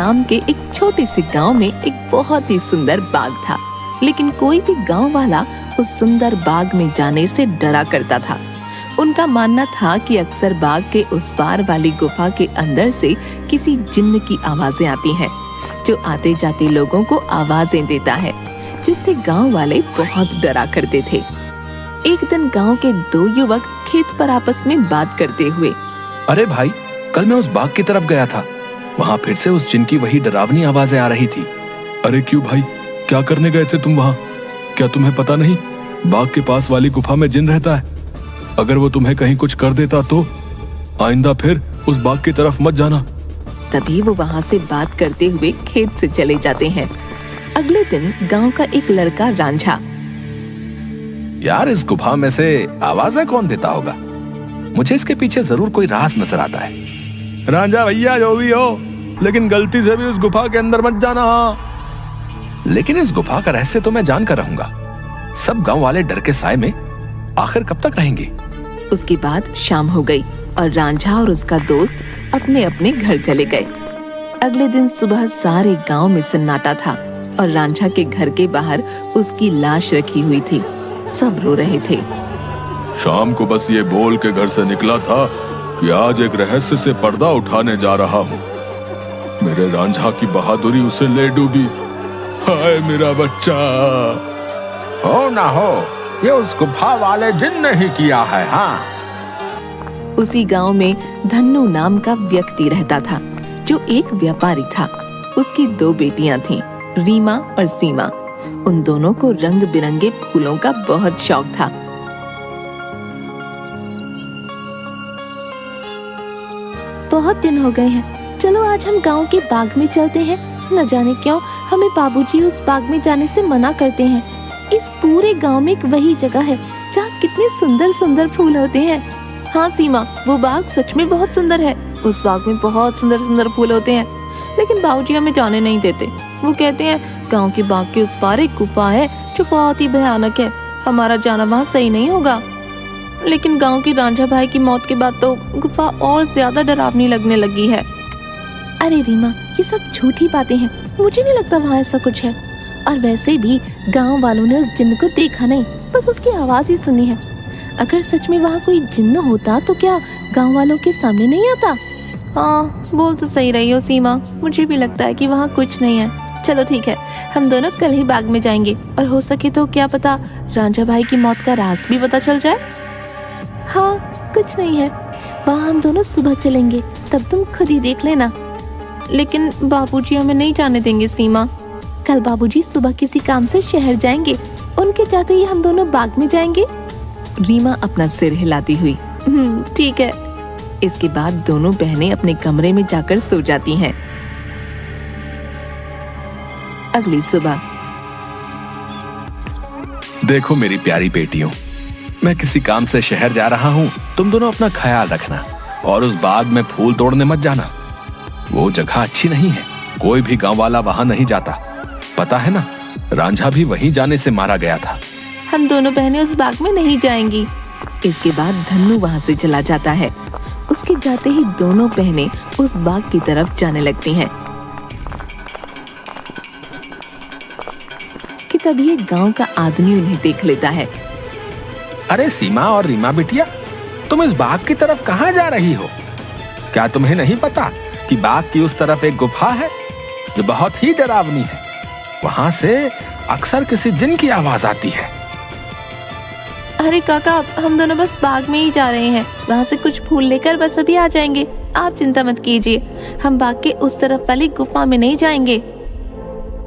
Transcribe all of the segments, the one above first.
नाम के एक छोटे से गांव में एक बहुत ही सुंदर बाग था, लेकिन कोई भी गांव वाला उस सुंदर बाग में जाने से डरा करता था। उनका मानना था कि अक्सर बाग के उस पार वाली गुफा के अंदर से किसी जिन्न की आवाजें आती हैं, जो आते जाते लोगों को आवाजें देता है, जिससे गांव वाले बहुत डरा करते थे। एक दिन गांव के दो युवक खेत पर आपस में बात करते हुए, अरे भाई, कल मैं उस बाग की तरफ गया था। वहाँ फिर से उस जिन की वही डरावनी आवाजें आ रही थी। अरे क्यों भाई, क्या करने गए थे तुम वहाँ? क्या तुम्हें पता नहीं बाग के पास वाली गुफा में जिन रहता है? अगर वो तुम्हें कहीं कुछ कर देता तो आइंदा फिर उस बाग की तरफ मत जाना। तभी वो वहाँ से बात करते हुए खेत से चले जाते हैं। अगले दिन गांव का एक लड़का रांझा, यार, इस गुफा में से आवाजें कौन देता होगा? मुझे इसके पीछे जरूर कोई राज नजर आता है। रांझा भैया, जो भी हो, लेकिन गलती से भी उस गुफा के अंदर मत जाना। लेकिन इस गुफा का रहस्य तो मैं जान कर रहूंगा। सब गांव वाले डर के साए में आखिर कब तक रहेंगे? उसके बाद शाम हो गई और रांझा और उसका दोस्त अपने अपने घर चले गए। अगले दिन सुबह सारे गांव में सन्नाटा था और रांझा के घर के बाहर उसकी लाश रखी हुई थी। सब रो रहे थे। शाम को बस ये बोल के घर से निकला था कि आज एक रहस्य से पर्दा उठाने जा रहा हूँ। मेरे रांझा की बहादुरी उसे ले डूबी। हाय मेरा बच्चा। हो ना हो, ये उस गुफा वाले जिन ने ही किया है। हाँ। उसी गांव में धन्नू नाम का व्यक्ति रहता था, जो एक व्यापारी था। उसकी दो बेटियां थीं, रीमा और सीमा। उन दोनों को रंग बिरंगे फूलों का बहुत शौक था। बहुत दिन हो गए हैं, चलो आज हम गांव के बाग में चलते हैं। न जाने क्यों हमें बाबूजी उस बाग में जाने से मना करते हैं। इस पूरे गांव में एक वही जगह है जहाँ कितने सुंदर सुंदर फूल होते हैं। हाँ सीमा, वो बाग सच में बहुत सुंदर है। उस बाग में बहुत सुंदर सुंदर फूल होते हैं, लेकिन बाबूजी हमें जाने नहीं देते। वो कहते हैं गांव के बाग के उस पार एक गुफा है जो बहुत ही भयानक है, हमारा जाना वहाँ सही नहीं होगा। लेकिन गांव की रांझा भाई की मौत के बाद तो गुफा और ज्यादा डरावनी लगने लगी है। अरे रीमा, ये सब झूठी बातें हैं, मुझे नहीं लगता वहाँ ऐसा कुछ है। और वैसे भी गांव वालों ने उस जिन्न को देखा नहीं, बस उसकी आवाज ही सुनी है। अगर सच में वहाँ कोई जिन्न होता तो क्या गांव वालों के सामने नहीं आता? हाँ, बोल तो सही रही हो सीमा, मुझे भी लगता है कि वहाँ कुछ नहीं है। चलो ठीक है, हम दोनों कल ही बाग में जाएंगे और हो सके तो क्या पता रांझा भाई की मौत का राज भी पता चल जाए। हाँ, कुछ नहीं है, वहाँ हम दोनों सुबह चलेंगे, तब तुम खुद ही देख लेना। लेकिन बाबूजी हमें नहीं जाने देंगे सीमा। कल बाबूजी सुबह किसी काम से शहर जाएंगे, उनके जाते ही हम दोनों बाग में जाएंगे। रीमा अपना सिर हिलाती हुई ठीक है। इसके बाद दोनों बहनें अपने कमरे में जाकर सो जाती हैं। अगली सुबह, देखो मेरी प्यारी बेटियों, मैं किसी काम से शहर जा रहा हूँ। तुम दोनों अपना ख्याल रखना और उस बाग में फूल तोड़ने मत जाना। वो जगह अच्छी नहीं है, कोई भी गांव वाला वहां नहीं जाता। पता है ना, रांझा भी वहीं जाने से मारा गया था। हम दोनों बहनें उस बाग में नहीं जाएंगी। इसके बाद धन्नू वहां से चला जाता है। उसके जाते ही दोनों बहनें उस बाग की तरफ जाने लगती हैं कि तभी एक गांव का आदमी उन्हें देख लेता है। अरे सीमा और रीमा बिटिया, तुम इस बाग की तरफ कहाँ जा रही हो? क्या तुम्हें नहीं पता कि बाग की उस तरफ एक गुफा है जो बहुत ही डरावनी है? वहां से अक्सर किसी जिन की आवाज आती है। अरे काका, हम दोनों बस बाग में ही जा रहे हैं, वहाँ से कुछ फूल लेकर बस अभी आ जाएंगे। आप चिंता मत कीजिए, हम बाग के उस तरफ वाली गुफा में नहीं जाएंगे।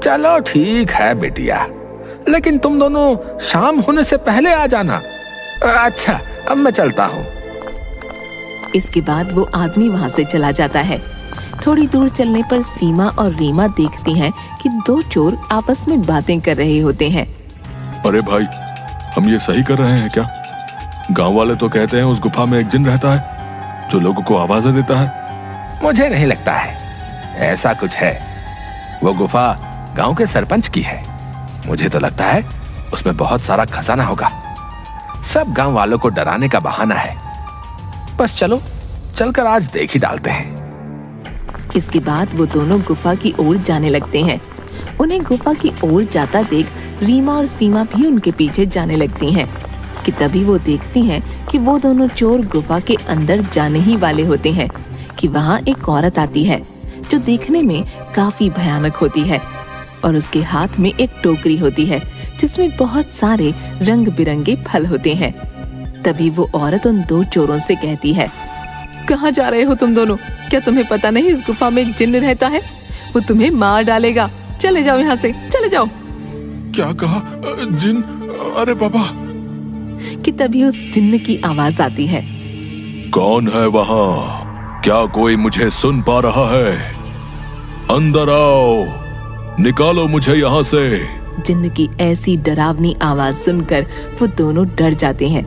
चलो ठीक है बेटिया, लेकिन तुम दोनों शाम होने से पहले आ जाना। अच्छा, अब मैं चलता हूँ। इसके बाद वो आदमी वहाँ से चला जाता है। थोड़ी दूर चलने पर सीमा और रीमा देखती हैं कि दो चोर आपस में बातें कर रहे होते हैं। अरे भाई, हम ये सही कर रहे हैं क्या? गांव वाले तो कहते हैं उस गुफा में एक जिन रहता है जो लोगों को आवाजें देता है। मुझे नहीं लगता है ऐसा कुछ है। वो गुफा गांव के सरपंच की है। मुझे तो लगता है उसमें बहुत सारा खजाना होगा। सब गांव वालों को डराने का बहाना है। बस चलो, चलकर आज देख ही डालते हैं। इसके बाद वो दोनों गुफा की ओर जाने लगते हैं। उन्हें गुफा की ओर जाता देख रीमा और सीमा भी उनके पीछे जाने लगती हैं कि तभी वो देखती हैं कि वो दोनों चोर गुफा के अंदर जाने ही वाले होते हैं कि वहाँ एक औरत आती है जो देखने में काफी भयानक होती है और उसके हाथ में एक टोकरी होती है जिसमें बहुत सारे रंग बिरंगे फल होते हैं। तभी वो औरत उन दो चोरों से कहती है, कहाँ जा रहे हो तुम दोनों? क्या तुम्हें पता नहीं इस गुफा में एक जिन्न रहता है? वो तुम्हें मार डालेगा। चले जाओ यहाँ से, चले जाओ। क्या कहा? जिन? अरे बाबा! कि तभी उस जिन्न की आवाज आती है, कौन है वहाँ? क्या कोई मुझे सुन पा रहा है? अंदर आओ, निकालो मुझे यहाँ से। जिन्न की ऐसी डरावनी आवाज सुनकर वो दोनों डर जाते हैं।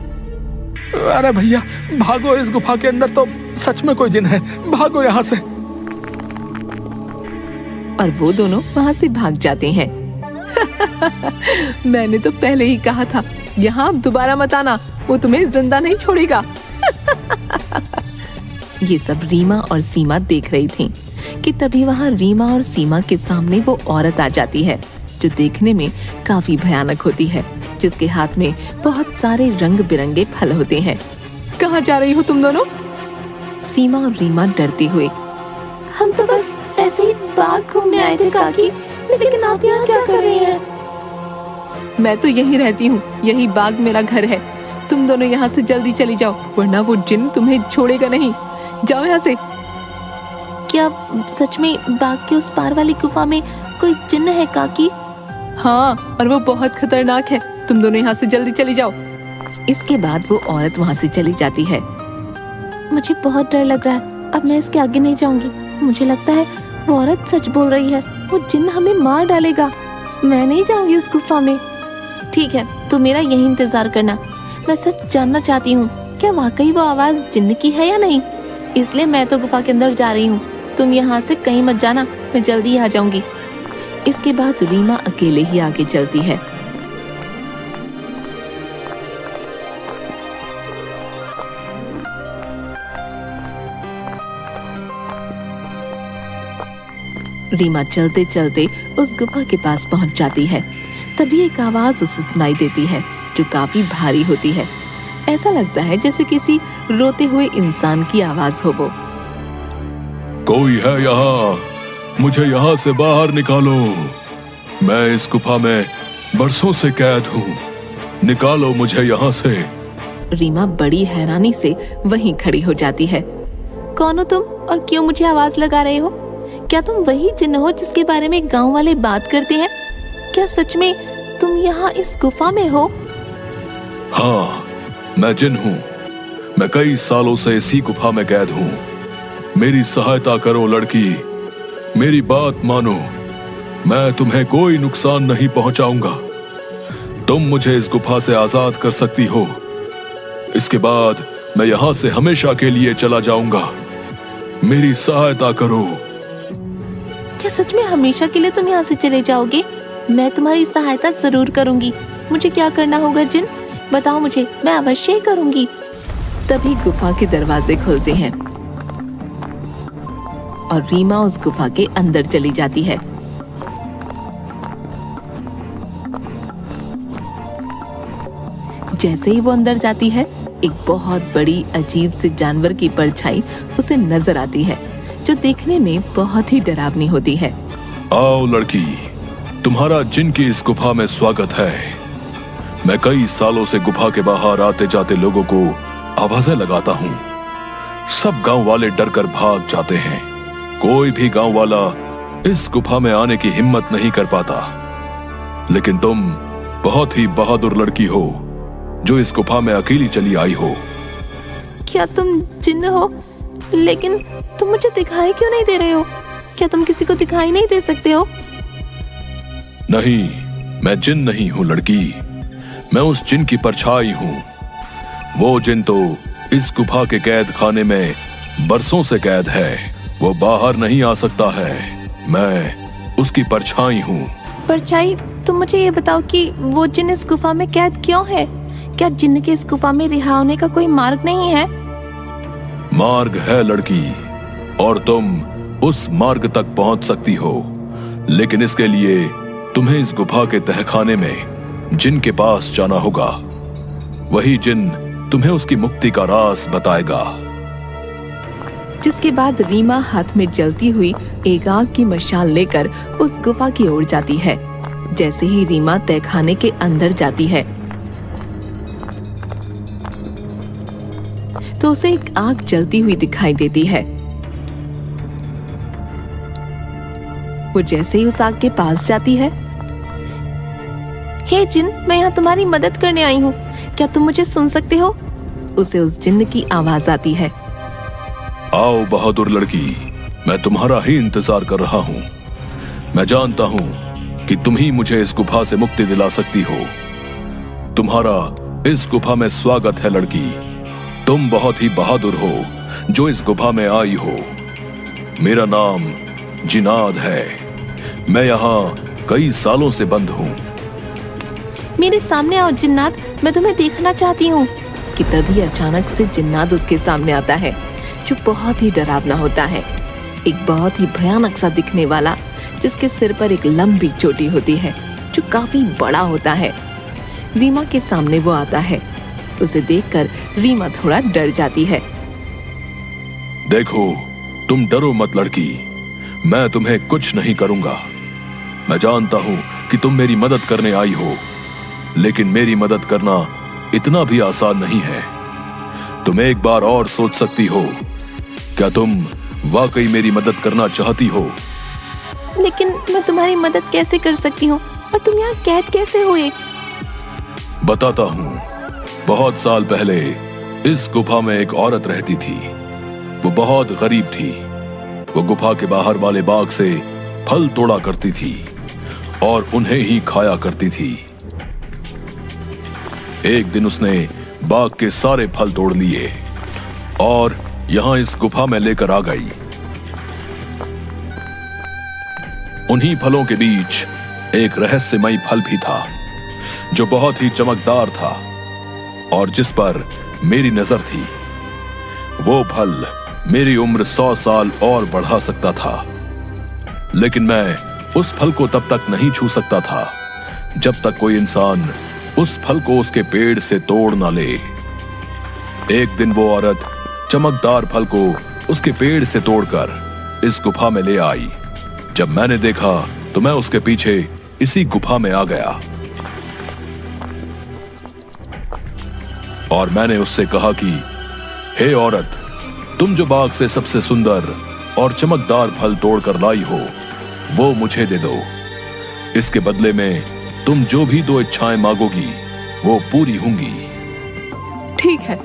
अरे भैया भागो, इस गुफा के अंदर तो सच में कोई जिन है, भागो यहाँ से। और वो दोनों वहाँ से भाग जाते हैं। मैंने तो पहले ही कहा था, यहाँ दोबारा मत आना, वो तुम्हें जिंदा नहीं छोड़ेगा। ये सब रीमा और सीमा देख रही थीं कि तभी वहाँ रीमा और सीमा के सामने वो औरत आ जाती है जो देखने में काफी भयानक होती है, जिसके हाथ में बहुत सारे रंग बिरंगे फल होते हैं। कहाँ जा रही हो तुम दोनों? सीमा और रीमा डरते हुए, हम तो बस ऐसे ही बाग घूमने आए थे काकी, लेकिन आप यहाँ क्या कर रही हैं? मैं तो यहीं रहती हूँ, यही बाग मेरा घर है। तुम दोनों यहाँ से जल्दी चली जाओ, वरना वो जिन्न तुम्हें छोड़ेगा नहीं। जाओ यहाँ से। क्या सच में बाग के उस पार वाली गुफा में कोई जिन्न है काकी? हाँ, और वो बहुत खतरनाक है। तुम दोनों यहाँ से जल्दी चली जाओ। इसके बाद वो औरत वहाँ से चली जाती है। मुझे बहुत डर लग रहा है, अब मैं इसके आगे नहीं जाऊंगी। मुझे लगता है वो औरत सच बोल रही है, वो जिन्न हमें मार डालेगा। मैं नहीं जाऊंगी उस गुफा में। ठीक है, तो मेरा यही इंतजार करना। मैं सच जानना चाहती हूँ, क्या वाकई वो आवाज जिन्न की है या नहीं? इसलिए मैं तो गुफा के अंदर जा रही हूँ। तुम यहाँ से कहीं मत जाना, मैं जल्दी आ जाऊंगी। इसके बाद रीमा अकेले ही आगे चलती है। रीमा चलते चलते उस गुफा के पास पहुंच जाती है। तभी एक आवाज उसे सुनाई देती है जो काफी भारी होती है। ऐसा लगता है जैसे किसी रोते हुए इंसान की आवाज हो वो। कोई है यहाँ? मुझे यहाँ से बाहर निकालो। मैं इस गुफा में बरसों से कैद हूँ, निकालो मुझे यहाँ से। रीमा बड़ी हैरानी से वहीं खड़ी हो जाती है। कौन हो तुम और क्यों मुझे आवाज लगा रहे हो? क्या तुम वही जिन्न हो जिसके बारे में गांव वाले बात करते हैं? क्या सच में तुम यहाँ इस गुफा में हो? हाँ, मैं जिन हूँ। मैं कई सालों से इसी गुफा में कैद हूँ। मेरी सहायता करो लड़की, मेरी बात मानो। मैं तुम्हें कोई नुकसान नहीं पहुंचाऊंगा। तुम मुझे इस गुफा से आजाद कर सकती हो। इसके बाद मैं यहाँ से हमेशा के लिए चला जाऊंगा। मेरी सहायता करो। क्या सच में हमेशा के लिए तुम यहाँ से चले जाओगे? मैं तुम्हारी सहायता जरूर करूंगी। मुझे क्या करना होगा जिन? बताओ मुझे, मैं अवश्य ही करूंगी। तभी गुफा के दरवाजे खुलते हैं और रीमा उस गुफा के अंदर चली जाती है। जैसे ही वो अंदर जाती है, एक बहुत बड़ी अजीब से जानवर की परछाई उसे नजर आती है जो देखने में बहुत ही डरावनी होती है। आओ लड़की, तुम्हारा जिन की इस गुफा में स्वागत है। मैं कई सालों से गुफा के बाहर आते जाते लोगों को आवाजें लगाता हूँ। सब गांव वाले डर कर भाग जाते हैं। कोई भी गांव वाला इस गुफा में आने की हिम्मत नहीं कर पाता। लेकिन तुम बहुत ही बहादुर लड़की हो जो इस गुफा में अकेली चली आई हो। क्या तुम जिन्न हो? लेकिन तुम मुझे दिखाई क्यों नहीं दे रहे हो? क्या तुम किसी को दिखाई नहीं दे सकते हो? नहीं, मैं जिन नहीं हूँ लड़की। मैं उस जिन की परछाई हूँ। वो जिन तो इस गुफा के कैद खाने में बरसों से कैद है। वो बाहर नहीं आ सकता है। मैं उसकी परछाई हूँ। परछाई? तुम मुझे ये बताओ कि वो जिन इस गुफा में कैद क्यों है? क्या जिन्न के इस गुफा में रिहा होने का कोई मार्ग नहीं है? मार्ग है लड़की, और तुम उस मार्ग तक पहुंच सकती हो, लेकिन इसके लिए तुम्हें इस गुफा के तहखाने में जिन के पास जाना होगा। वही जिन तुम्हें उसकी मुक्ति का राज बताएगा। जिसके बाद रीमा हाथ में जलती हुई एक आग की मशाल लेकर उस गुफा की ओर जाती है। जैसे ही रीमा तहखाने के अंदर जाती है तो उसे एक आग जलती हुई दिखाई देती है। वो जैसे ही उस आग के पास जाती है, हे जिन, मैं यहाँ तुम्हारी मदद करने आई हूँ, क्या तुम मुझे सुन सकते हो? उसे उस जिन्न की आवाज आती है। आओ बहादुर लड़की, मैं तुम्हारा ही इंतजार कर रहा हूँ। मैं जानता हूँ कि तुम ही मुझे इस गुफा से मुक्ति दिला सकती हो। तुम्हारा इस गुफा में स्वागत है लड़की। तुम बहुत ही बहादुर हो जो इस गुफा में आई हो। मेरा नाम जिनाद है। मैं यहाँ कई सालों से बंद हूँ। मेरे सामने आओ जिन्नात, मैं तुम्हें देखना चाहती हूँ। कि तभी अचानक से जिन्नात उसके सामने आता है, जो बहुत ही डरावना होता है। एक बहुत ही भयानक सा दिखने वाला, जिसके सिर पर एक लंबी चोटी होती है जो काफी बड़ा होता है। रीमा के सामने वो आता है। उसे देखकर रीमा थोड़ा डर जाती है। देखो, तुम डरो मत लड़की, मैं तुम्हें कुछ नहीं करूंगा। मैं जानता हूं कि तुम मेरी मदद करने आई हो, लेकिन मेरी मदद करना इतना भी आसान नहीं है। तुम एक बार और सोच सकती हो। क्या तुम वाकई मेरी मदद करना चाहती हो? लेकिन मैं तुम्हारी मदद कैसे कर सकती हूँ, और तुम यहाँ कैद कैसे हुए? बताता हूँ। बहुत साल पहले इस गुफा में एक औरत रहती थी। वो बहुत गरीब थी। वो गुफा के बाहर वाले बाग से फल तोड़ा करती थी और उन्हें ही खाया करती थी। एक दिन उसने बाग के सारे फल तोड़ लिए और यहां इस गुफा में लेकर आ गई। उन्हीं फलों के बीच एक रहस्यमयी फल भी था, जो बहुत ही चमकदार था और जिस पर मेरी नजर थी। वो फल मेरी उम्र 100 साल और बढ़ा सकता था, लेकिन मैं उस फल को तब तक नहीं छू सकता था जब तक कोई इंसान उस फल को उसके पेड़ से तोड़ ना ले। एक दिन वो औरत चमकदार फल को उसके पेड़ से तोड़कर इस गुफा में ले आई। जब मैंने देखा तो मैं उसके पीछे इसी गुफा में आ गया और मैंने उससे कहा कि हे औरत, तुम जो बाग से सबसे सुंदर और चमकदार फल तोड़कर लाई हो, वो मुझे दे दो। इसके बदले में तुम जो भी 2 इच्छाएं मांगोगी वो पूरी होंगी। ठीक है,